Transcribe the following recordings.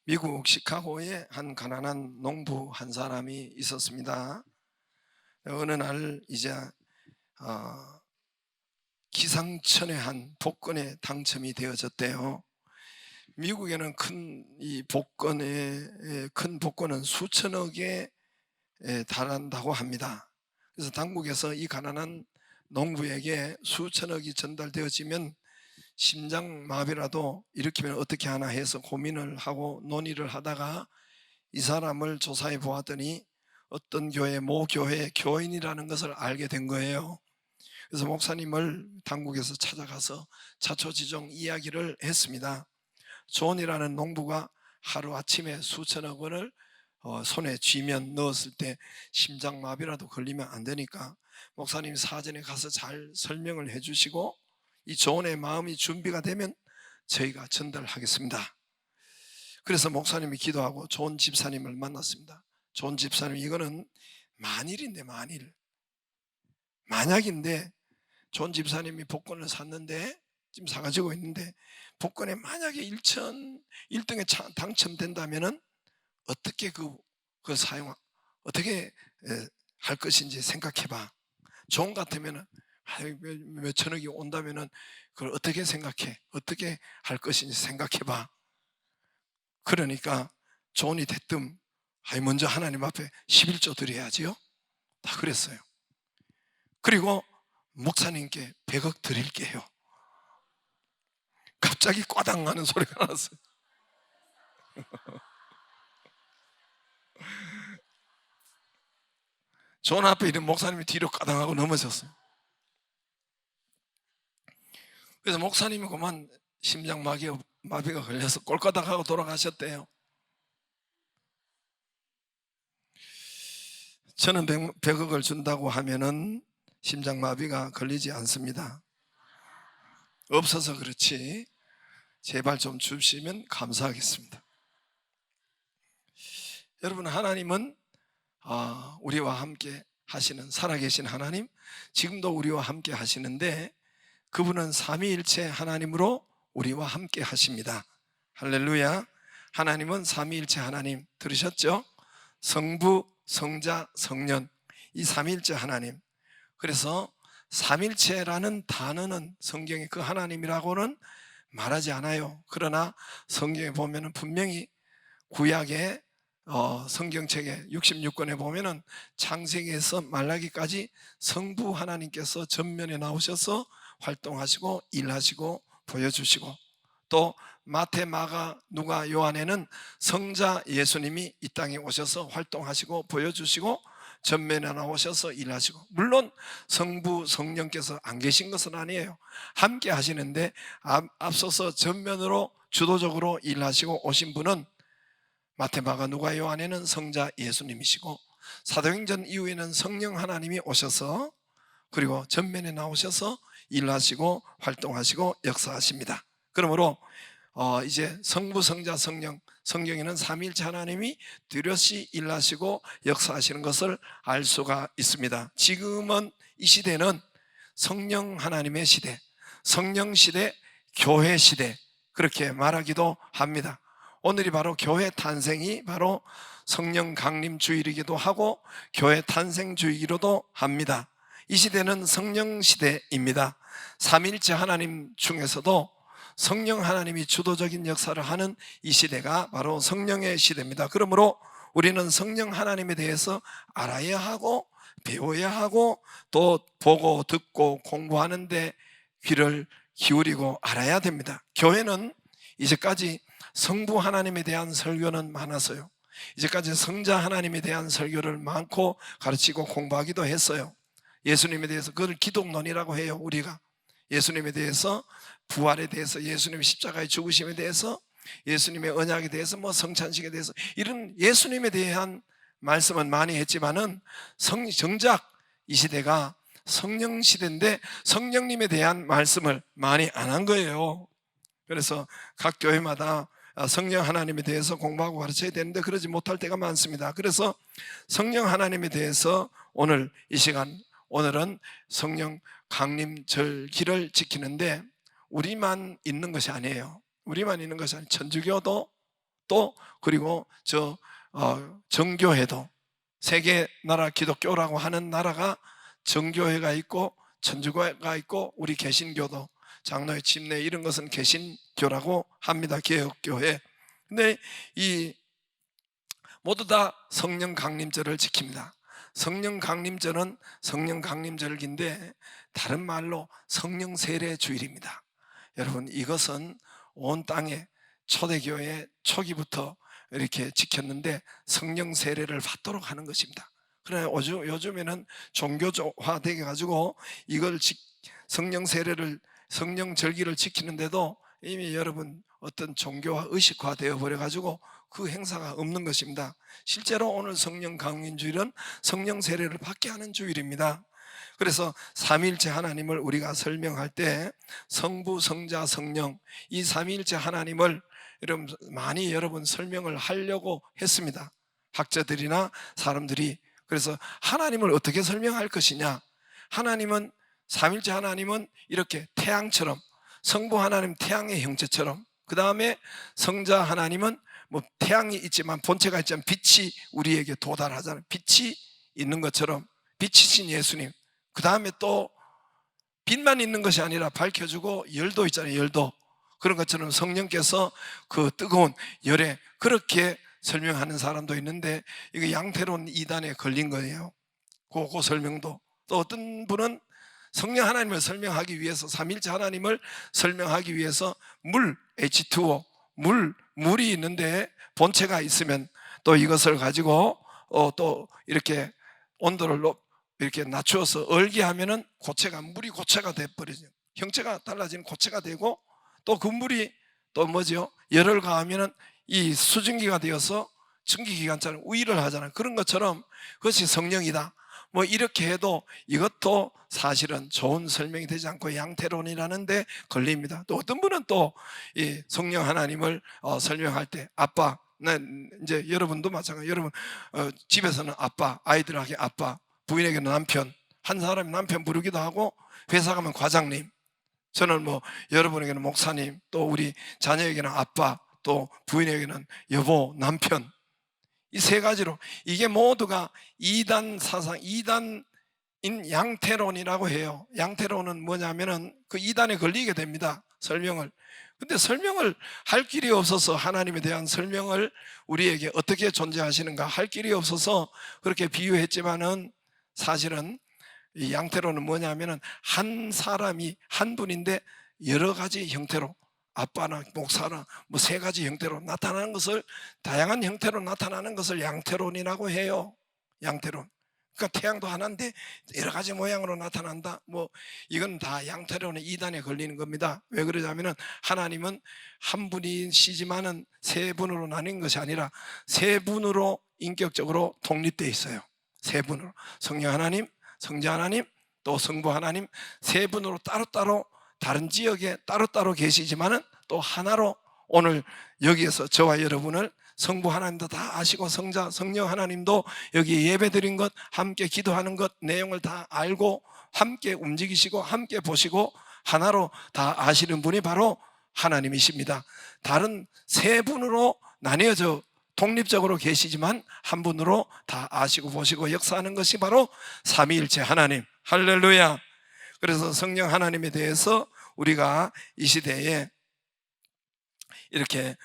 미국 시카고에 한 가난한 농부 한 사람이 있었습니다. 어느 날 이제 어, 기상천외한 복권에 당첨이 되어졌대요. 미국에는 큰 복권은 수천억에 달한다고 합니다. 그래서 당국에서 이 가난한 농부에게 수천억이 전달되어지면 심장마비라도 일으키면 어떻게 하나 해서 고민을 하고 논의를 하다가 이 사람을 조사해 보았더니 어떤 교회, 모 교회의 교인이라는 것을 알게 된 거예요. 그래서 목사님을 당국에서 찾아가서 자초지종 이야기를 했습니다. 존이라는 농부가 하루아침에 수천억 원을 손에 쥐면 넣었을 때 심장마비라도 걸리면 안 되니까 목사님이 사전에 가서 잘 설명을 해 주시고 이 존의 마음이 준비가 되면 저희가 전달하겠습니다. 그래서 목사님이 기도하고 존 집사님을 만났습니다. 존 집사님, 이거는 만일인데 만약인데 존 집사님이 복권을 샀는데 지금 사가지고 있는데 복권에 만약에 1등에 당첨된다면은 어떻게 그걸 어떻게 할 것인지 생각해봐. 존 같으면은 몇 천억이 온다면은 그걸 어떻게 생각해? 어떻게 할 것인지 생각해봐. 그러니까 존이 대뜸 먼저 하나님 앞에 11조 드려야지요. 다 그랬어요. 그리고 목사님께 100억 드릴게요. 갑자기 꽈당 하는 소리가 났어요. 존 앞에 있는 목사님이 뒤로 꽈당하고 넘어졌어요. 그래서 목사님이 그만 심장마비가 걸려서 꼴까닥하고 돌아가셨대요. 저는 100억을 준다고 하면은 심장마비가 걸리지 않습니다. 없어서 그렇지 제발 좀 주시면 감사하겠습니다. 여러분, 하나님은 우리와 함께 하시는 살아계신 하나님, 지금도 우리와 함께 하시는데 그분은 삼위일체 하나님으로 우리와 함께 하십니다. 할렐루야. 하나님은 삼위일체 하나님, 들으셨죠? 성부, 성자, 성령, 이 삼위일체 하나님. 그래서 삼일체라는 단어는 성경에 그 하나님이라고는 말하지 않아요. 그러나 성경에 보면은 분명히 구약의 성경책에 66권에 보면은 창세기에서 말라기까지 성부 하나님께서 전면에 나오셔서 활동하시고 일하시고 보여주시고, 또 마태, 마가, 누가, 요한에는 성자 예수님이 이 땅에 오셔서 활동하시고 보여주시고 전면에 나오셔서 일하시고, 물론 성부 성령께서 안 계신 것은 아니에요. 함께 하시는데 앞서서 전면으로 주도적으로 일하시고 오신 분은 마태, 마가, 누가, 요한에는 성자 예수님이시고, 사도행전 이후에는 성령 하나님이 오셔서 그리고 전면에 나오셔서 일하시고 활동하시고 역사하십니다. 그러므로 이제 성부, 성자, 성령, 성경에는 삼위일체 하나님이 뚜렷이 일하시고 역사하시는 것을 알 수가 있습니다. 지금은 이 시대는 성령 하나님의 시대, 성령 시대, 교회 시대, 그렇게 말하기도 합니다. 오늘이 바로 교회 탄생이 바로 성령 강림 주일이기도 하고 교회 탄생 주이기로도 합니다. 이 시대는 성령 시대입니다. 삼위일체 하나님 중에서도 성령 하나님이 주도적인 역사를 하는 이 시대가 바로 성령의 시대입니다. 그러므로 우리는 성령 하나님에 대해서 알아야 하고 배워야 하고 또 보고 듣고 공부하는데 귀를 기울이고 알아야 됩니다. 교회는 이제까지 성부 하나님에 대한 설교는 많았어요. 이제까지 성자 하나님에 대한 설교를 많고 가르치고 공부하기도 했어요. 예수님에 대해서, 그걸 기독론이라고 해요. 우리가 예수님에 대해서, 부활에 대해서, 예수님의 십자가의 죽으심에 대해서, 예수님의 언약에 대해서, 성찬식에 대해서, 이런 예수님에 대한 말씀은 많이 했지만은 정작 이 시대가 성령 시대인데 성령님에 대한 말씀을 많이 안 한 거예요. 그래서 각 교회마다 성령 하나님에 대해서 공부하고 가르쳐야 되는데 그러지 못할 때가 많습니다. 그래서 성령 하나님에 대해서 오늘 이 시간, 오늘은 성령 강림절기를 지키는데 우리만 있는 것이 아니에요. 우리만 있는 것이 아니에요. 천주교도 또 그리고 정교회도 세계 나라 기독교라고 하는 나라가 정교회가 있고 천주교가 있고 우리 개신교도 장로회 침례 이런 것은 개신교라고 합니다. 개혁교회. 근데 이 모두 다 성령 강림절을 지킵니다. 성령 강림절은 성령 강림절기인데 다른 말로 성령 세례 주일입니다. 여러분, 이것은 온 땅에 초대교회 초기부터 이렇게 지켰는데 성령 세례를 받도록 하는 것입니다. 그러나 요즘에는 종교화 되게 가지고 이걸 성령 세례를 성령 절기를 지키는데도 이미 여러분 어떤 종교와 의식화 되어 버려 가지고 그 행사가 없는 것입니다. 실제로 오늘 성령 강림주일은 성령 세례를 받게 하는 주일입니다. 그래서 삼위일체 하나님을 우리가 설명할 때 성부, 성자, 성령 이 삼위일체 하나님을 여러분 설명을 하려고 했습니다. 학자들이나 사람들이. 그래서 하나님을 어떻게 설명할 것이냐, 하나님은 삼위일체 하나님은 이렇게 태양처럼, 성부 하나님 태양의 형체처럼, 그 다음에 성자 하나님은 뭐 태양이 있지만 본체가 있지만 빛이 우리에게 도달하잖아요. 빛이 있는 것처럼 빛이신 예수님, 그 다음에 또 빛만 있는 것이 아니라 밝혀주고 열도 있잖아요. 열도. 그런 것처럼 성령께서 그 뜨거운 열에 그렇게 설명하는 사람도 있는데 이거 양태론 이단에 걸린 거예요. 그 설명도. 또 어떤 분은 성령 하나님을 설명하기 위해서, 삼위일체 하나님을 설명하기 위해서 물, H2O, 물이 있는데 본체가 있으면 또 이것을 가지고 또 이렇게 온도를 이렇게 낮추어서 얼게 하면은 물이 고체가 돼버리죠. 형체가 달라지는 고체가 되고 또 그 물이 또 뭐죠? 열을 가하면은 이 수증기가 되어서 증기기관차럼 우위를 하잖아요. 그런 것처럼 그것이 성령이다. 뭐 이렇게 해도 이것도 사실은 좋은 설명이 되지 않고 양태론이라는 데 걸립니다. 또 어떤 분은 또 이 성령 하나님을 설명할 때 아빠, 이제 여러분도 마찬가지예요. 여러분 집에서는 아빠, 아이들에게 아빠, 부인에게는 남편, 한 사람이 남편 부르기도 하고 회사 가면 과장님, 저는 뭐 여러분에게는 목사님, 또 우리 자녀에게는 아빠, 또 부인에게는 여보, 남편, 이 세 가지로 이게 모두가 이단 사상, 이단인 양태론이라고 해요. 양태론은 뭐냐면은 그 이단에 걸리게 됩니다. 설명을. 근데 설명을 할 길이 없어서 하나님에 대한 설명을 우리에게 어떻게 존재하시는가 할 길이 없어서 그렇게 비유했지만은 사실은 이 양태론은 뭐냐면은 한 사람이 한 분인데 여러 가지 형태로 아빠나 목사나 뭐 세 가지 형태로 나타나는 것을, 다양한 형태로 나타나는 것을 양태론이라고 해요. 양태론. 그러니까 태양도 하나인데 여러 가지 모양으로 나타난다. 뭐 이건 다 양태론의 이단에 걸리는 겁니다. 왜 그러냐면은 하나님은 한 분이시지만은 세 분으로 나뉜 것이 아니라 세 분으로 인격적으로 독립되어 있어요. 세 분으로. 성령 하나님, 성자 하나님, 또 성부 하나님, 세 분으로 따로따로 다른 지역에 따로따로 계시지만은 또 하나로 오늘 여기에서 저와 여러분을 성부 하나님도 다 아시고 성자, 성령 하나님도 여기 예배 드린 것, 함께 기도하는 것, 내용을 다 알고 함께 움직이시고 함께 보시고 하나로 다 아시는 분이 바로 하나님이십니다. 다른 세 분으로 나뉘어져 독립적으로 계시지만 한 분으로 다 아시고 보시고 역사하는 것이 바로 삼위일체 하나님. 할렐루야. 그래서 성령 하나님에 대해서 우리가 이 시대에 이렇게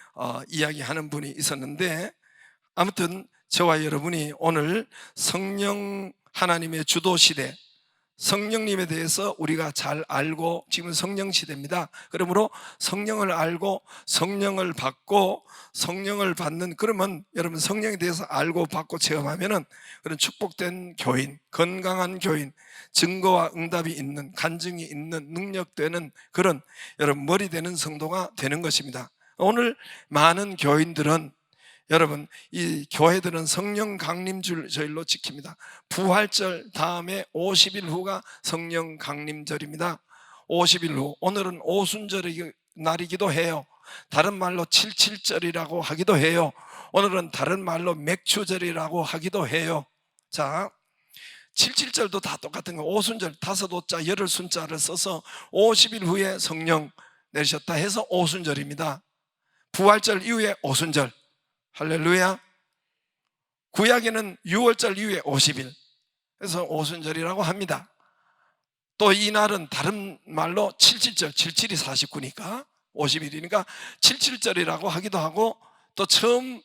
이야기하는 분이 있었는데, 아무튼 저와 여러분이 오늘 성령 하나님의 주도 시대, 성령님에 대해서 우리가 잘 알고, 지금 성령 시대입니다. 그러므로 성령을 알고 성령을 받고 성령을 받는, 그러면 여러분 성령에 대해서 알고 받고 체험하면은 그런 축복된 교인, 건강한 교인, 증거와 응답이 있는, 간증이 있는, 능력되는 그런 여러분 머리 되는 성도가 되는 것입니다. 오늘 많은 교인들은, 여러분 이 교회들은 성령 강림주일로 지킵니다. 부활절 다음에 50일 후가 성령 강림절입니다. 50일 후, 오늘은 오순절의 날이기도 해요. 다른 말로 77절이라고 하기도 해요. 오늘은 다른 말로 맥추절이라고 하기도 해요. 자, 77절도 다 똑같은 거. 오순절, 다섯 오자 열흘 순자를 써서 50일 후에 성령 내리셨다 해서 오순절입니다. 부활절 이후에 오순절, 할렐루야. 구약에는 6월절 이후에 50일, 그래서 오순절이라고 합니다. 또 이 날은 다른 말로 77절, 77이 49니까 50일이니까 77절이라고 하기도 하고, 또 처음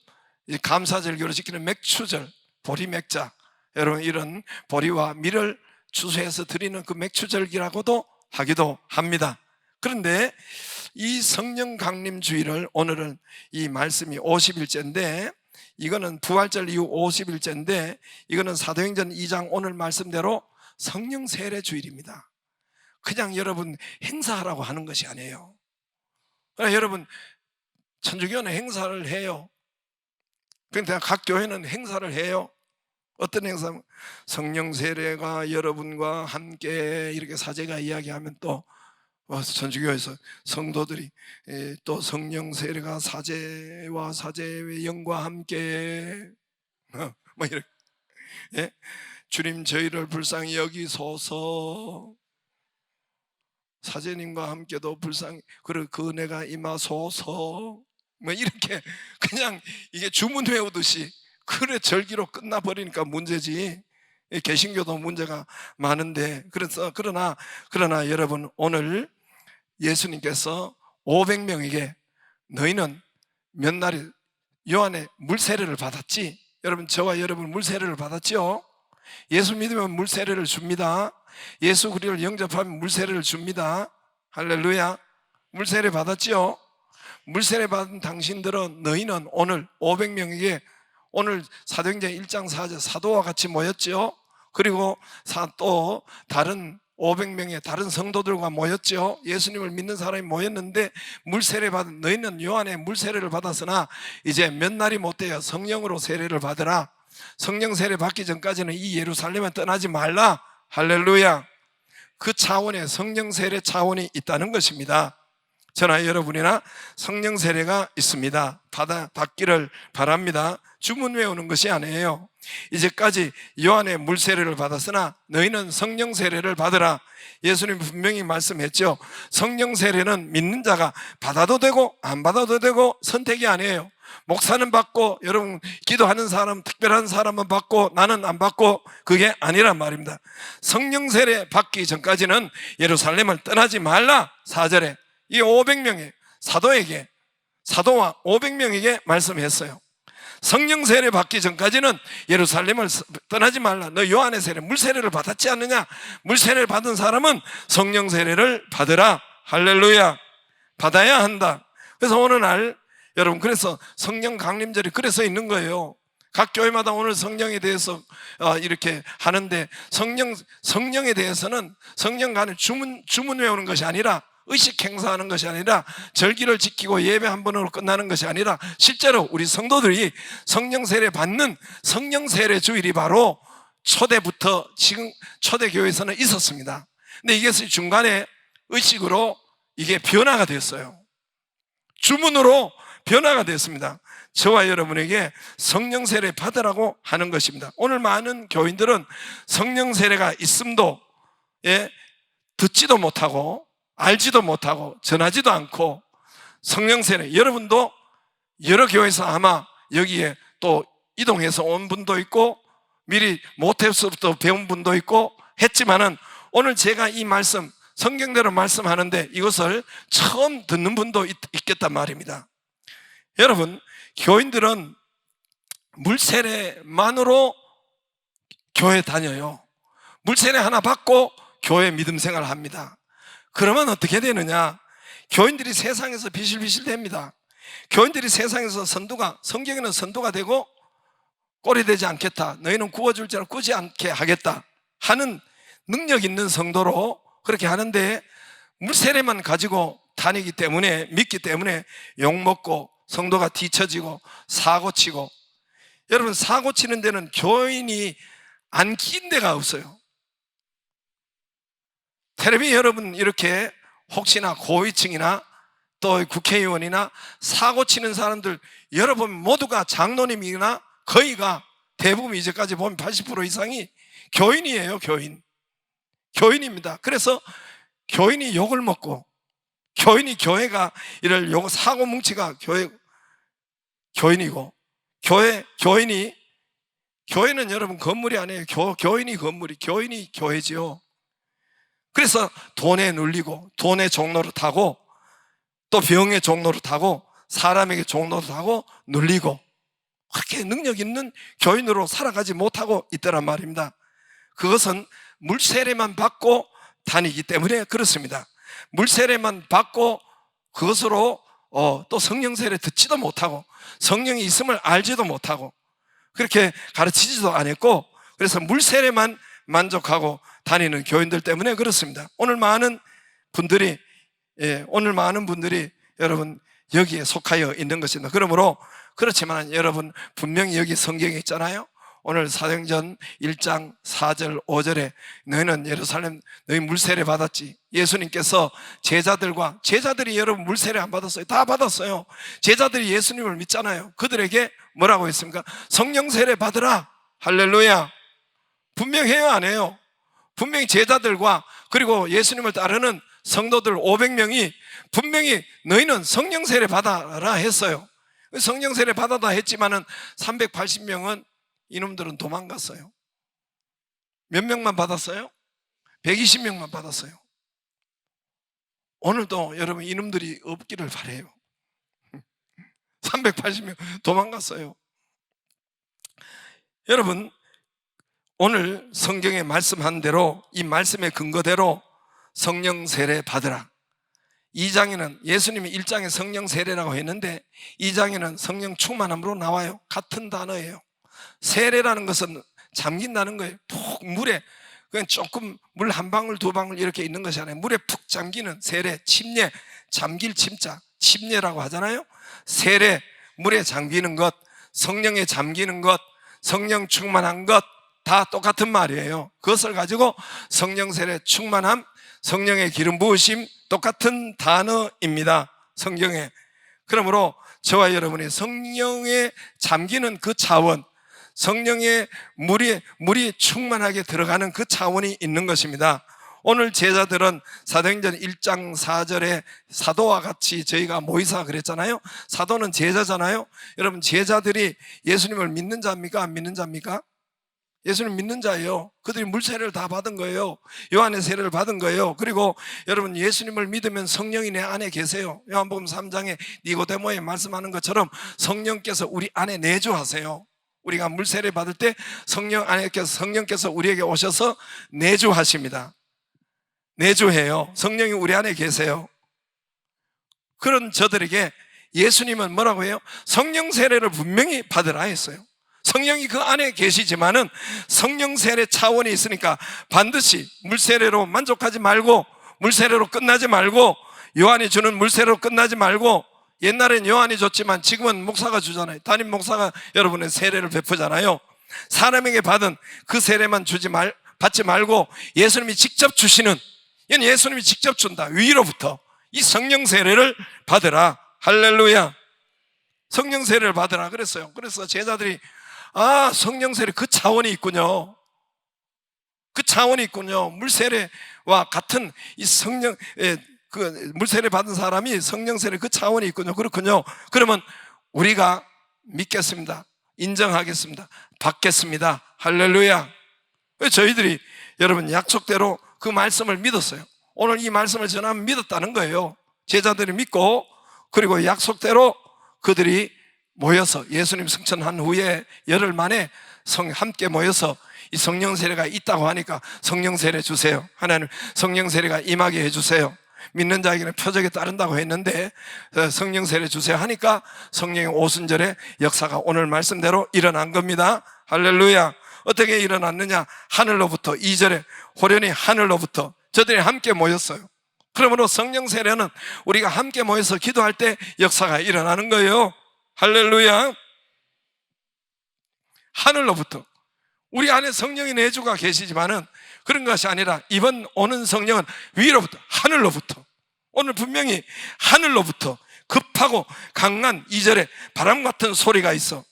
감사절기로 지키는 맥추절, 보리맥자, 여러분 이런 보리와 밀을 추수해서 드리는 그 맥추절기라고도 하기도 합니다. 그런데 이 성령 강림 주일을, 오늘은 이 말씀이 50일째인데 이거는 부활절 이후 50일째인데 이거는 사도행전 2장 오늘 말씀대로 성령 세례 주일입니다. 그냥 여러분 행사하라고 하는 것이 아니에요. 그러나 여러분 천주교는 행사를 해요. 그런데 각 교회는 행사를 해요. 어떤 행사? 성령 세례가 여러분과 함께, 이렇게 사제가 이야기하면 또 천주교에서 성도들이 또 성령 세례가 사제와 사제의 영과 함께 뭐 이렇게, 예? 주님 저희를 불쌍히 여기소서, 사제님과 함께도 불쌍히 그리고 그 은혜가 임하소서, 뭐 이렇게 그냥 이게 주문 외우듯이 그래 절기로 끝나버리니까 문제지. 개신교도 문제가 많은데, 그래서 그러나 여러분 오늘 예수님께서 500명에게 너희는 몇 날이 요한의 물세례를 받았지? 여러분 저와 여러분 물세례를 받았죠? 예수 믿으면 물세례를 줍니다. 예수 그리스도를 영접하면 물세례를 줍니다. 할렐루야. 물세례 받았죠? 물세례 받은 당신들은, 너희는 오늘 500명에게 오늘 사도행전 1장 4절 사도와 같이 모였죠. 그리고 또 다른 500명의 다른 성도들과 모였죠. 예수님을 믿는 사람이 모였는데 물세례 받은 너희는 요한의 물세례를 받았으나 이제 몇 날이 못 돼요. 성령으로 세례를 받으라. 성령 세례 받기 전까지는 이 예루살렘에 떠나지 말라. 할렐루야. 그 차원의 성령 세례 차원이 있다는 것입니다. 저나 여러분이나 성령 세례가 있습니다. 받기를 바랍니다. 주문 외우는 것이 아니에요. 이제까지 요한의 물 세례를 받았으나 너희는 성령 세례를 받으라. 예수님 분명히 말씀했죠. 성령 세례는 믿는 자가 받아도 되고 안 받아도 되고 선택이 아니에요. 목사는 받고 여러분 기도하는 사람, 특별한 사람은 받고 나는 안 받고, 그게 아니란 말입니다. 성령 세례 받기 전까지는 예루살렘을 떠나지 말라. 4절에 이 500명의 사도에게, 사도와 500명에게 말씀했어요. 성령 세례 받기 전까지는 예루살렘을 떠나지 말라. 너 요한의 세례, 물세례를 받았지 않느냐? 물세례를 받은 사람은 성령 세례를 받으라. 할렐루야. 받아야 한다. 그래서 오늘 날 여러분, 그래서 성령 강림절이 그래서 있는 거예요. 각 교회마다 오늘 성령에 대해서 이렇게 하는데, 성령에 대해서는 성령 간의 주문 외우는 것이 아니라, 의식 행사하는 것이 아니라, 절기를 지키고 예배 한 번으로 끝나는 것이 아니라, 실제로 우리 성도들이 성령 세례 받는 성령 세례 주일이 바로 초대부터 지금 초대교회에서는 있었습니다. 근데 이것이 중간에 의식으로 이게 변화가 됐어요. 주문으로 변화가 됐습니다. 저와 여러분에게 성령 세례 받으라고 하는 것입니다. 오늘 많은 교인들은 성령 세례가 있음도 듣지도 못하고 알지도 못하고 전하지도 않고, 성령 세례, 여러분도 여러 교회에서 아마 여기에 또 이동해서 온 분도 있고 미리 모태에서부터 배운 분도 있고 했지만은, 오늘 제가 이 말씀 성경대로 말씀하는데 이것을 처음 듣는 분도 있겠단 말입니다. 여러분, 교인들은 물세례만으로 교회 다녀요. 물세례 하나 받고 교회 믿음 생활을 합니다. 그러면 어떻게 되느냐? 교인들이 세상에서 비실비실 됩니다. 교인들이 세상에서 성경에는 선도가 되고 꼴이 되지 않겠다, 너희는 구워줄 자를 구지 않게 하겠다 하는 능력 있는 성도로 그렇게 하는데, 물세례만 가지고 다니기 때문에, 믿기 때문에 욕먹고 성도가 뒤처지고 사고치고, 여러분 사고치는 데는 교인이 안 낀 데가 없어요. 텔레비 여러분 이렇게 혹시나 고위층이나 또 국회의원이나 사고치는 사람들 여러분 모두가 장로님이나 거의가 대부분 이제까지 보면 80% 이상이 교인이에요. 교인입니다. 그래서 교인이 욕을 먹고, 교회가 이럴 사고 뭉치가 교인이고, 교회는 여러분 건물이 아니에요. 교인이 건물이, 교인이 교회지요. 그래서 돈에 눌리고, 돈의 종로를 타고, 또 병의 종로를 타고, 사람에게 종로를 타고 눌리고, 그렇게 능력 있는 교인으로 살아가지 못하고 있더란 말입니다. 그것은 물세례만 받고 다니기 때문에 그렇습니다. 물세례만 받고 그것으로 또 성령 세례 듣지도 못하고 성령이 있음을 알지도 못하고 그렇게 가르치지도 않았고, 그래서 물세례만 만족하고 다니는 교인들 때문에 그렇습니다. 오늘 많은 분들이 여러분 여기에 속하여 있는 것입니다. 그러므로 그렇지만 여러분 분명히 여기 성경에 있잖아요. 오늘 사도행전 1장 4절 5절에 너희는 예루살렘 너희 물세례 받았지. 예수님께서 제자들이 여러분 물세례 안 받았어요? 다 받았어요. 제자들이 예수님을 믿잖아요. 그들에게 뭐라고 했습니까? 성령 세례 받으라. 할렐루야. 분명해요, 안 해요? 분명히 제자들과 그리고 예수님을 따르는 성도들 500명이 분명히 너희는 성령 세례 받아라 했어요. 성령 세례 받아다 했지만은 380명은 이놈들은 도망갔어요. 몇 명만 받았어요? 120명만 받았어요. 오늘도 여러분 이놈들이 없기를 바라요. 380명 도망갔어요. 여러분 오늘 성경에 말씀한 대로 이 말씀의 근거대로 성령 세례 받으라. 2장에는 예수님이 1장에 성령 세례라고 했는데 2장에는 성령 충만함으로 나와요. 같은 단어예요. 세례라는 것은 잠긴다는 거예요. 푹 물에 그냥 조금 물 한 방울 두 방울 이렇게 있는 것이 아니라 물에 푹 잠기는 세례, 침례, 잠길 침자 침례라고 하잖아요. 세례, 물에 잠기는 것, 성령에 잠기는 것, 성령 충만한 것 다 똑같은 말이에요. 그것을 가지고 성령 세례 충만함, 성령의 기름 부으심 똑같은 단어입니다. 성경에. 그러므로 저와 여러분이 성령에 잠기는 그 차원, 성령의 물이 충만하게 들어가는 그 차원이 있는 것입니다. 오늘 제자들은 사도행전 1장 4절에 사도와 같이 저희가 모이사 그랬잖아요. 사도는 제자잖아요. 여러분 제자들이 예수님을 믿는 자입니까? 안 믿는 자입니까? 예수님 믿는 자예요. 그들이 물세례를 다 받은 거예요. 요한의 세례를 받은 거예요. 그리고 여러분 예수님을 믿으면 성령이 내 안에 계세요. 요한복음 3장에 니고데모에 말씀하는 것처럼 성령께서 우리 안에 내주하세요. 우리가 물세례 받을 때 성령께서 우리에게 오셔서 내주하십니다. 내주해요. 성령이 우리 안에 계세요. 그런 저들에게 예수님은 뭐라고 해요? 성령 세례를 분명히 받으라 했어요. 성령이 그 안에 계시지만은 성령 세례 차원이 있으니까 반드시 물세례로 만족하지 말고 물세례로 끝나지 말고 요한이 주는 물세례로 끝나지 말고 옛날엔 요한이 줬지만 지금은 목사가 주잖아요. 담임 목사가 여러분의 세례를 베푸잖아요. 사람에게 받은 그 세례만 받지 말고 예수님이 직접 주시는, 이건 예수님이 직접 준다. 위로부터 이 성령 세례를 받으라. 할렐루야. 성령 세례를 받으라 그랬어요. 그래서 제자들이 성령 세례 그 차원이 있군요. 그 차원이 있군요. 물세례와 같은 이 그 물세례 받은 사람이 성령 세례 그 차원이 있군요. 그렇군요. 그러면 우리가 믿겠습니다. 인정하겠습니다. 받겠습니다. 할렐루야. 왜 저희들이 여러분 약속대로 그 말씀을 믿었어요. 오늘 이 말씀을 전하면 믿었다는 거예요. 제자들이 믿고 그리고 약속대로 그들이 모여서 예수님 승천한 후에 열흘 만에 함께 모여서 이 성령 세례가 있다고 하니까 성령 세례 주세요. 하나님 성령 세례가 임하게 해주세요. 믿는 자에게는 표적에 따른다고 했는데 성령 세례 주세요 하니까 성령의 오순절에 역사가 오늘 말씀대로 일어난 겁니다. 할렐루야. 어떻게 일어났느냐? 하늘로부터 2절에 호련히 하늘로부터 저들이 함께 모였어요. 그러므로 성령 세례는 우리가 함께 모여서 기도할 때 역사가 일어나는 거예요. 할렐루야. 하늘로부터 우리 안에 성령의 내주가 계시지만은 그런 것이 아니라 이번 오는 성령은 위로부터 하늘로부터 오늘 분명히 하늘로부터 급하고 강한 2절에 바람 같은 소리가 있어.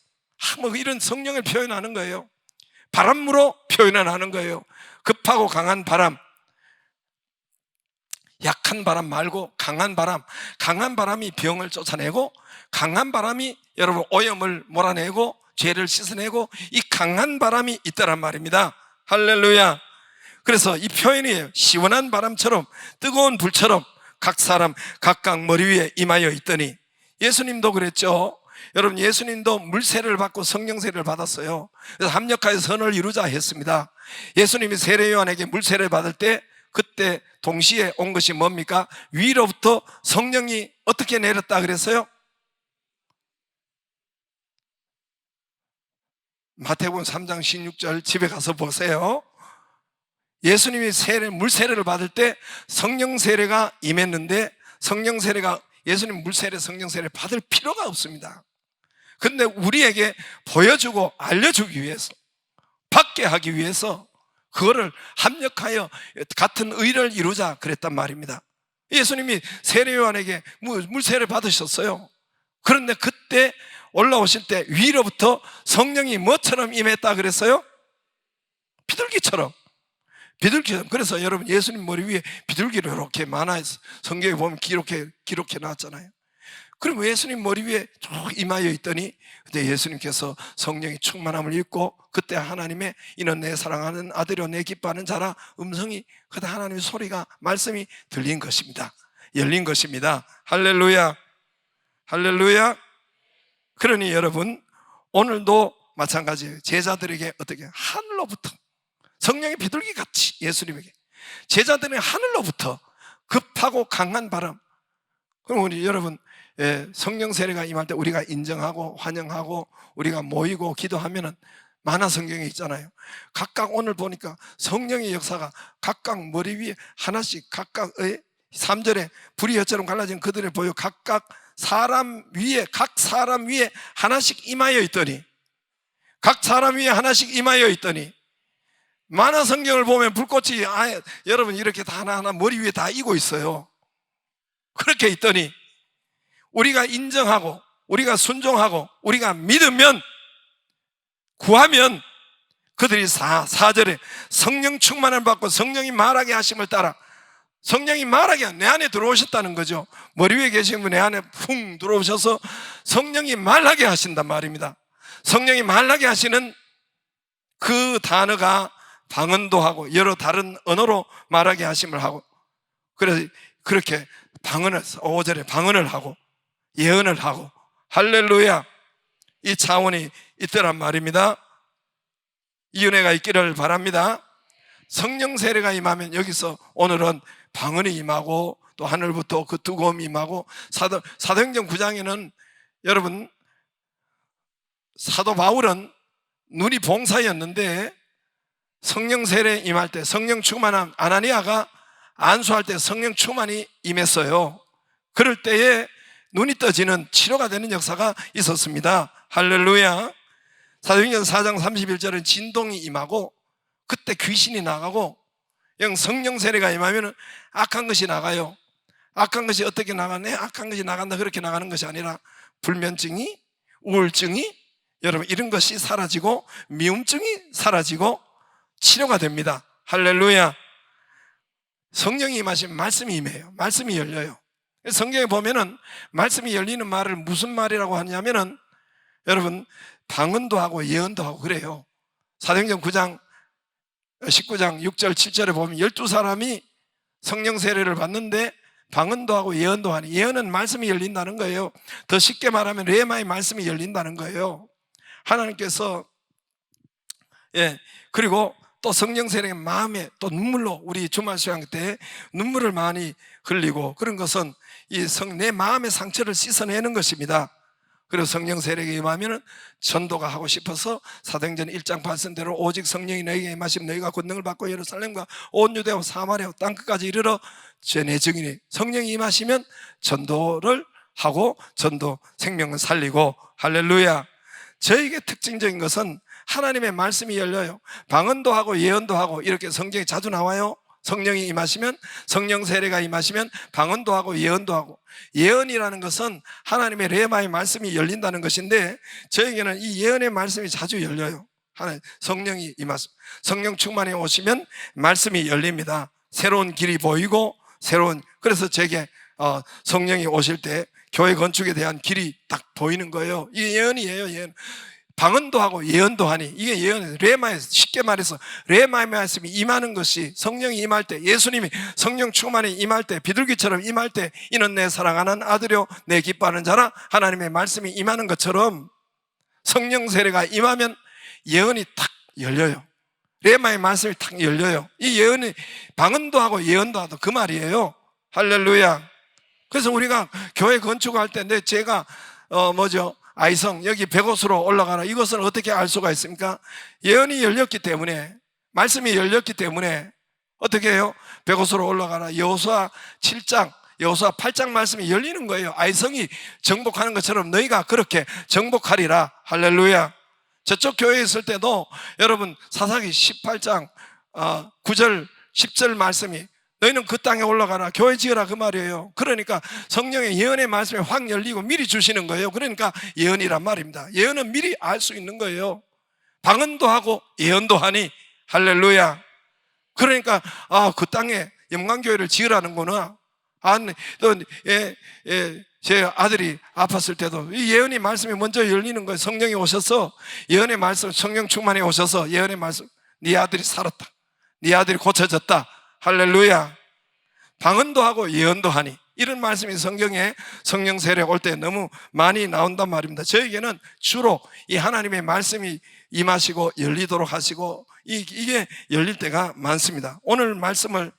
뭐 이런 성령을 표현하는 거예요. 바람으로 표현하는 거예요. 급하고 강한 바람, 약한 바람 말고 강한 바람. 강한 바람이 병을 쫓아내고 강한 바람이 여러분 오염을 몰아내고 죄를 씻어내고 이 강한 바람이 있다란 말입니다. 할렐루야. 그래서 이 표현이 시원한 바람처럼 뜨거운 불처럼 각 사람 각각 머리 위에 임하여 있더니, 예수님도 그랬죠. 여러분, 예수님도 물세례를 받고 성령세례를 받았어요. 그래서 합력하여 선을 이루자 했습니다. 예수님이 세례요한에게 물세례를 받을 때 그때 동시에 온 것이 뭡니까? 위로부터 성령이 어떻게 내렸다 그랬어요? 마태복음 3장 16절 집에 가서 보세요. 예수님이 물세례를 받을 때 성령세례가 임했는데, 성령세례가 예수님 물세례 성령세례를 받을 필요가 없습니다. 근데 우리에게 보여주고 알려주기 위해서, 받게 하기 위해서 그거를 합력하여 같은 의를 이루자 그랬단 말입니다. 예수님이 세례요한에게 물세례를 받으셨어요. 그런데 그때 올라오실 때 위로부터 성령이 뭐처럼 임했다 그랬어요? 비둘기처럼. 그래서 여러분, 예수님 머리 위에 비둘기를 이렇게 만화에서 성경에 보면 기록해 놨잖아요. 그럼 예수님 머리 위에 쭉 임하여 있더니, 그때 예수님께서 성령이 충만함을 입고, 그때 하나님의 이는 내 사랑하는 아들이요 내 기뻐하는 자라 음성이, 그때 하나님의 소리가, 말씀이 들린 것입니다. 열린 것입니다. 할렐루야. 할렐루야. 그러니 여러분, 오늘도 마찬가지예요. 제자들에게 어떻게 하늘로부터 성령의 비둘기같이 예수님에게 제자들의 하늘로부터 급하고 강한 바람. 그럼 우리 여러분, 성령 세례가 임할 때 우리가 인정하고 환영하고 우리가 모이고 기도하면은 만화 성경에 있잖아요. 각각 오늘 보니까 성령의 역사가 각각 머리 위에 하나씩, 각각의 3절에 불이 혀처럼 갈라진 그들을 보여 각각 사람 위에, 각 사람 위에 하나씩 임하여 있더니, 각 사람 위에 하나씩 임하여 있더니, 만화 성경을 보면 불꽃이 여러분 이렇게 다 하나하나 머리 위에 다 이고 있어요. 그렇게 있더니 우리가 인정하고 우리가 순종하고 우리가 믿으면, 구하면 그들이 4절에 성령 충만을 받고 성령이 말하게 하심을 따라, 성령이 말하게 내 안에 들어오셨다는 거죠. 머리 위에 계신 분 내 안에 풍 들어오셔서 성령이 말하게 하신단 말입니다. 성령이 말하게 하시는 그 단어가 방언도 하고 여러 다른 언어로 말하게 하심을 하고, 그래서 그렇게 방언을 5절에 방언을 하고 예언을 하고, 할렐루야, 이 차원이 있더란 말입니다. 이 은혜가 있기를 바랍니다. 성령 세례가 임하면 여기서 오늘은 방언이 임하고 또 하늘부터 그 뜨거움이 임하고, 사도행전 9장에는 여러분, 사도 바울은 눈이 봉사였는데 성령 세례 임할 때 성령 충만한 아나니아가 안수할 때 성령 충만이 임했어요. 그럴 때에 눈이 떠지는 치료가 되는 역사가 있었습니다. 할렐루야. 사도행전 4장 31절은 진동이 임하고 그때 귀신이 나가고, 성령 세례가 임하면 악한 것이 나가요. 악한 것이 어떻게 나가네? 악한 것이 나간다 그렇게 나가는 것이 아니라 불면증이, 우울증이, 여러분 이런 것이 사라지고 미움증이 사라지고 치료가 됩니다. 할렐루야. 성령이 임하시면 말씀이 임해요. 말씀이 열려요. 성경에 보면은 말씀이 열리는 말을 무슨 말이라고 하냐면은 여러분 방언도 하고 예언도 하고 그래요. 사도행전 9장 19장 6절 7절에 보면 12사람이 성령 세례를 받는데 방언도 하고 예언도 하니, 예언은 말씀이 열린다는 거예요. 더 쉽게 말하면 레마의 말씀이 열린다는 거예요. 하나님께서 그리고 또 성령 세례가 마음에 또 눈물로, 우리 주말 수양 때 눈물을 많이 흘리고, 그런 것은 내 마음의 상처를 씻어내는 것입니다. 그리고 성령 세례가 임하면 전도가 하고 싶어서 사도행전 1장 8선대로 오직 성령이 너희에게 임하시면 너희가 권능을 받고 예루살렘과 온 유대와 사마리아 땅끝까지 이르러 내 증인이, 성령이 임하시면 전도를 하고 전도 생명을 살리고, 할렐루야. 저에게 특징적인 것은 하나님의 말씀이 열려요. 방언도 하고 예언도 하고 이렇게 성경에 자주 나와요. 성령이 임하시면, 성령 세례가 임하시면 방언도 하고 예언도 하고, 예언이라는 것은 하나님의 레마의 말씀이 열린다는 것인데 저에게는 이 예언의 말씀이 자주 열려요. 성령이 임하시면, 성령 충만해 오시면 말씀이 열립니다. 새로운 길이 보이고 그래서 제게 성령이 오실 때 교회 건축에 대한 길이 딱 보이는 거예요. 이게 예언이에요. 예언. 방언도 하고 예언도 하니, 이게 예언, 레마에서, 쉽게 말해서 레마의 말씀이 임하는 것이, 성령이 임할 때, 예수님이 성령 충만에 임할 때, 비둘기처럼 임할 때, 이는 내 사랑하는 아들이요 내 기뻐하는 자라, 하나님의 말씀이 임하는 것처럼 성령 세례가 임하면 예언이 탁 열려요. 레마의 말씀이 탁 열려요. 이 예언이 방언도 하고 예언도 하고 그 말이에요. 할렐루야. 그래서 우리가 교회 건축할 때 제가 아이성 여기 100호수로 올라가라, 이것은 어떻게 알 수가 있습니까? 예언이 열렸기 때문에, 말씀이 열렸기 때문에 어떻게 해요? 100호수로 올라가라, 여호수아 7장 여호수아 8장 말씀이 열리는 거예요. 아이성이 정복하는 것처럼 너희가 그렇게 정복하리라. 할렐루야. 저쪽 교회에 있을 때도 여러분 사사기 18장 9절 10절 말씀이 너희는 그 땅에 올라가라, 교회 지으라, 그 말이에요. 그러니까 성령의 예언의 말씀이 확 열리고 미리 주시는 거예요. 그러니까 예언이란 말입니다. 예언은 미리 알 수 있는 거예요. 방언도 하고 예언도 하니, 할렐루야. 그러니까 그 땅에 영광교회를 지으라는구나. 제 아들이 아팠을 때도 이 예언의 말씀이 먼저 열리는 거예요. 성령이 오셔서 예언의 말씀, 성령 충만에 오셔서 예언의 말씀, 네 아들이 살았다, 네 아들이 고쳐졌다, 할렐루야. 방언도 하고 예언도 하니, 이런 말씀이 성경에 성령 세례 올 때 너무 많이 나온단 말입니다. 저에게는 주로 이 하나님의 말씀이 임하시고 열리도록 하시고 이게 열릴 때가 많습니다. 오늘 말씀을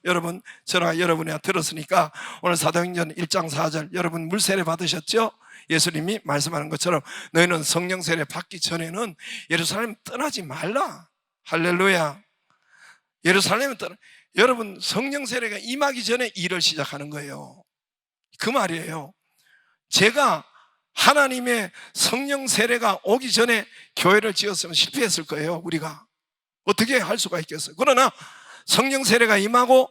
제가 여러분이 들었으니까 오늘 사도행전 1장 4절, 여러분 물세례 받으셨죠? 예수님이 말씀하는 것처럼 너희는 성령 세례 받기 전에는 예루살렘 떠나지 말라. 할렐루야. 예루살렘은 여러분 성령 세례가 임하기 전에 일을 시작하는 거예요. 그 말이에요. 제가 하나님의 성령 세례가 오기 전에 교회를 지었으면 실패했을 거예요. 우리가 어떻게 할 수가 있겠어요? 그러나 성령 세례가 임하고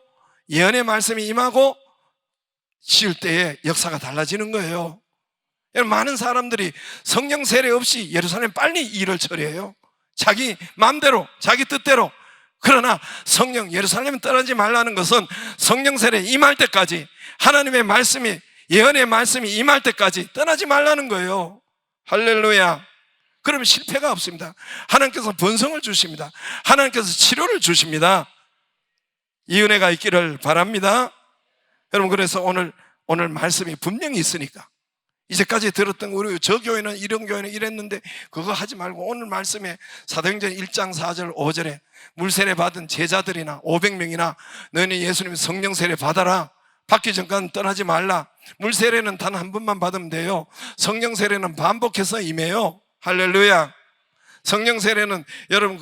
예언의 말씀이 임하고 지을 때에 역사가 달라지는 거예요. 많은 사람들이 성령 세례 없이 예루살렘 빨리 일을 처리해요. 자기 마음대로, 자기 뜻대로. 그러나 성령, 예루살렘 떠나지 말라는 것은 성령 세례 임할 때까지, 하나님의 말씀이, 예언의 말씀이 임할 때까지 떠나지 말라는 거예요. 할렐루야. 그러면 실패가 없습니다. 하나님께서 번성을 주십니다. 하나님께서 치료를 주십니다. 이 은혜가 있기를 바랍니다. 여러분, 그래서 오늘 말씀이 분명히 있으니까, 이제까지 들었던 우리 저 교회는 이런 교회는 이랬는데 그거 하지 말고 오늘 말씀에 사도행전 1장 4절 5절에 물세례 받은 제자들이나 500명이나 너희는 예수님 성령 세례 받아라. 받기 전까지는 떠나지 말라. 물세례는 단 한 번만 받으면 돼요. 성령 세례는 반복해서 임해요. 할렐루야. 성령 세례는 여러분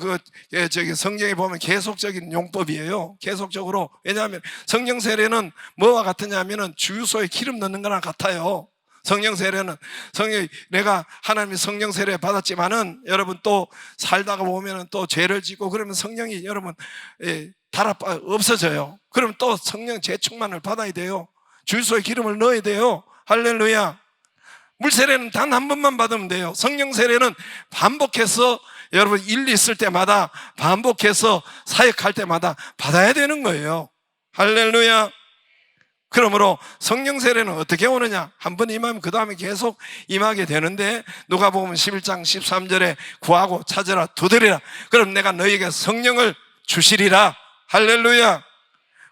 성경에 보면 계속적인 용법이에요. 계속적으로. 왜냐하면 성령 세례는 뭐와 같으냐 하면은 주유소에 기름 넣는 거랑 같아요. 성령 세례는 내가 하나님의 성령 세례 받았지만은 여러분 또 살다가 보면은 또 죄를 짓고 그러면 성령이 여러분 없어져요. 그러면 또 성령 재충만을 받아야 돼요. 주유소에 기름을 넣어야 돼요. 할렐루야. 물세례는 단 한 번만 받으면 돼요. 성령 세례는 반복해서 여러분 일 있을 때마다, 반복해서 사역할 때마다 받아야 되는 거예요. 할렐루야. 그러므로 성령 세례는 어떻게 오느냐? 한 번 임하면 그 다음에 계속 임하게 되는데, 누가복음 11장 13절에 구하고 찾으라 두드리라. 그럼 내가 너희에게 성령을 주시리라. 할렐루야.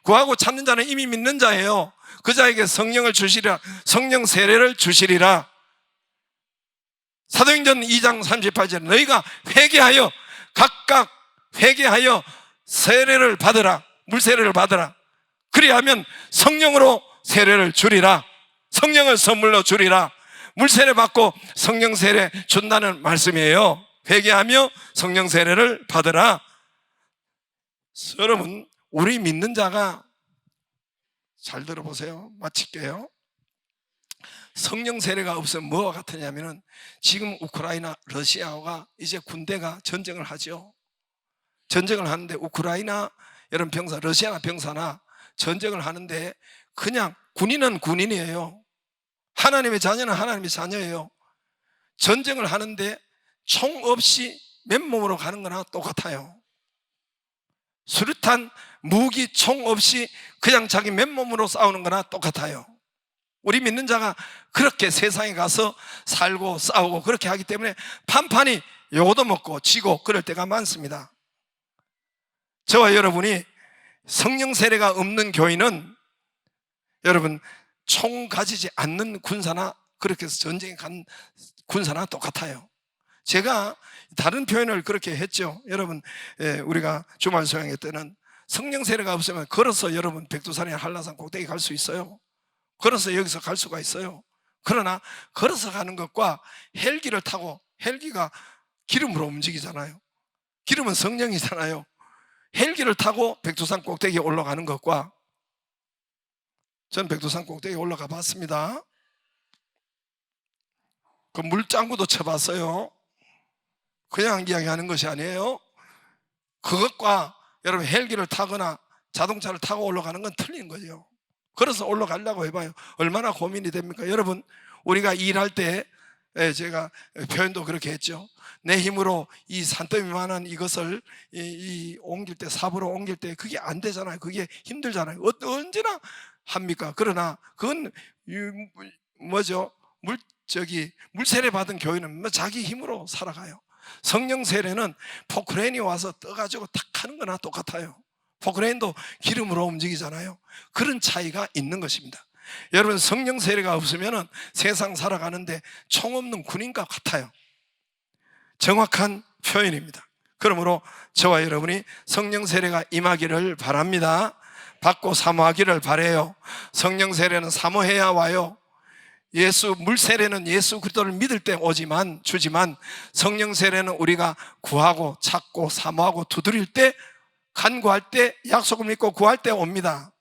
구하고 찾는 자는 이미 믿는 자예요. 그 자에게 성령을 주시리라. 성령 세례를 주시리라. 사도행전 2장 38절에 너희가 회개하여 각각 회개하여 세례를 받으라. 물세례를 받으라. 그리하면 성령으로 세례를 주리라. 성령을 선물로 주리라. 물세례 받고 성령 세례 준다는 말씀이에요. 회개하며 성령 세례를 받으라. 여러분, 우리 믿는 자가 잘 들어보세요. 마칠게요. 성령 세례가 없으면 뭐와 같으냐면은 지금 우크라이나, 러시아가 이제 군대가 전쟁을 하죠. 전쟁을 하는데 우크라이나 여러분 병사, 러시아나 병사나 전쟁을 하는데 그냥 군인은 군인이에요. 하나님의 자녀는 하나님의 자녀예요. 전쟁을 하는데 총 없이 맨몸으로 가는 거나 똑같아요. 수류탄, 무기, 총 없이 그냥 자기 맨몸으로 싸우는 거나 똑같아요. 우리 믿는 자가 그렇게 세상에 가서 살고 싸우고 그렇게 하기 때문에 판판이 요거도 먹고 지고 그럴 때가 많습니다. 저와 여러분이 성령 세례가 없는 교인은 여러분 총 가지지 않는 군사나 그렇게 해서 전쟁에 간 군사나 똑같아요. 제가 다른 표현을 그렇게 했죠. 여러분, 우리가 주말 소양회 때는 성령 세례가 없으면 걸어서 여러분 백두산이나 한라산 꼭대기 갈 수 있어요. 걸어서 여기서 갈 수가 있어요. 그러나 걸어서 가는 것과 헬기를 타고, 헬기가 기름으로 움직이잖아요. 기름은 성령이잖아요. 헬기를 타고 백두산 꼭대기에 올라가는 것과, 전 백두산 꼭대기에 올라가 봤습니다. 그 물장구도 쳐봤어요. 그냥 이야기하는 것이 아니에요. 그것과 여러분 헬기를 타거나 자동차를 타고 올라가는 건 틀린 거죠. 그래서 올라가려고 해봐요. 얼마나 고민이 됩니까? 여러분, 우리가 일할 때 제가 표현도 그렇게 했죠. 내 힘으로 이 산더미만한 이것을 옮길 때, 삽으로 옮길 때 그게 안 되잖아요. 그게 힘들잖아요. 언제나 합니까? 그러나 그건 물세례 받은 교인은 자기 힘으로 살아가요. 성령 세례는 포크레인이 와서 떠가지고 탁 하는 거나 똑같아요. 포크레인도 기름으로 움직이잖아요. 그런 차이가 있는 것입니다. 여러분, 성령 세례가 없으면 세상 살아가는데 총 없는 군인과 같아요. 정확한 표현입니다. 그러므로 저와 여러분이 성령 세례가 임하기를 바랍니다. 받고 사모하기를 바라요. 성령 세례는 사모해야 와요. 물 세례는 예수 그리스도를 믿을 때 주지만 성령 세례는 우리가 구하고 찾고 사모하고 두드릴 때, 간구할 때, 약속을 믿고 구할 때 옵니다.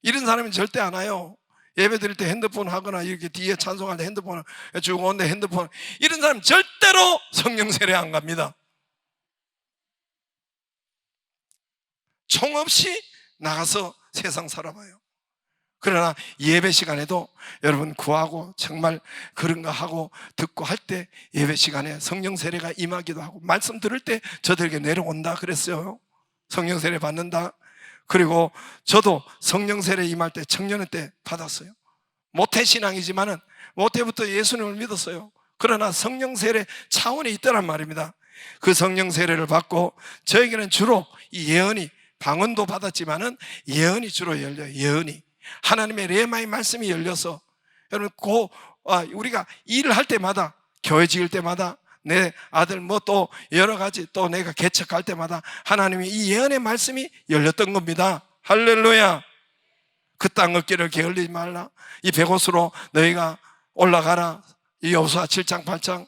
이런 사람은 절대 안 와요. 예배 드릴 때 핸드폰 하거나 이렇게 뒤에 찬송할 때 핸드폰을 주고 오는데 핸드폰, 이런 사람 절대로 성령 세례 안 갑니다. 총 없이 나가서 세상 살아봐요. 그러나 예배 시간에도 여러분 구하고 정말 그런 거 하고 듣고 할 때 예배 시간에 성령 세례가 임하기도 하고, 말씀 들을 때 저들에게 내려온다 그랬어요. 성령 세례 받는다. 그리고 저도 성령 세례 임할 때 청년회 때 받았어요. 모태신앙이지만은 모태부터 예수님을 믿었어요. 그러나 성령 세례 차원이 있더란 말입니다. 그 성령 세례를 받고 저에게는 주로 이 예언이, 방언도 받았지만은 예언이 주로 열려요. 예언이, 하나님의 레마의 말씀이 열려서, 여러분 우리가 일을 할 때마다, 교회 지을 때마다, 내 아들 또 여러 가지 또 내가 개척할 때마다 하나님이 이 예언의 말씀이 열렸던 겁니다. 할렐루야. 그 땅 얻기를 게을리지 말라. 이 백옷으로 너희가 올라가라. 이 여호수아 7장 8장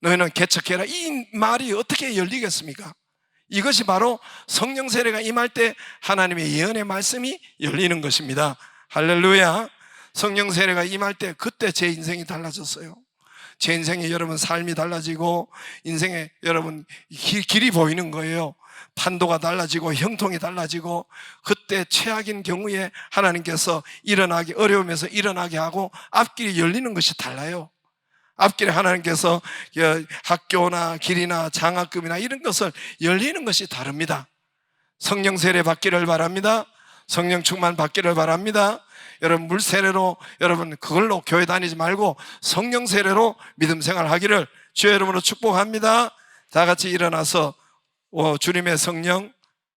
너희는 개척해라. 이 말이 어떻게 열리겠습니까? 이것이 바로 성령 세례가 임할 때 하나님의 예언의 말씀이 열리는 것입니다. 할렐루야. 성령 세례가 임할 때 그때 제 인생이 달라졌어요. 제 인생에 여러분 삶이 달라지고 인생에 여러분 길이 보이는 거예요. 판도가 달라지고 형통이 달라지고, 그때 최악인 경우에 하나님께서 어려움에서 일어나게 하고 앞길이 열리는 것이 달라요. 앞길에 하나님께서 학교나 길이나 장학금이나 이런 것을 열리는 것이 다릅니다. 성령 세례 받기를 바랍니다. 성령 충만 받기를 바랍니다. 여러분, 물 세례로 여러분 그걸로 교회 다니지 말고 성령 세례로 믿음 생활 하기를 주의 이름으로 축복합니다. 다 같이 일어나서 주님의 성령,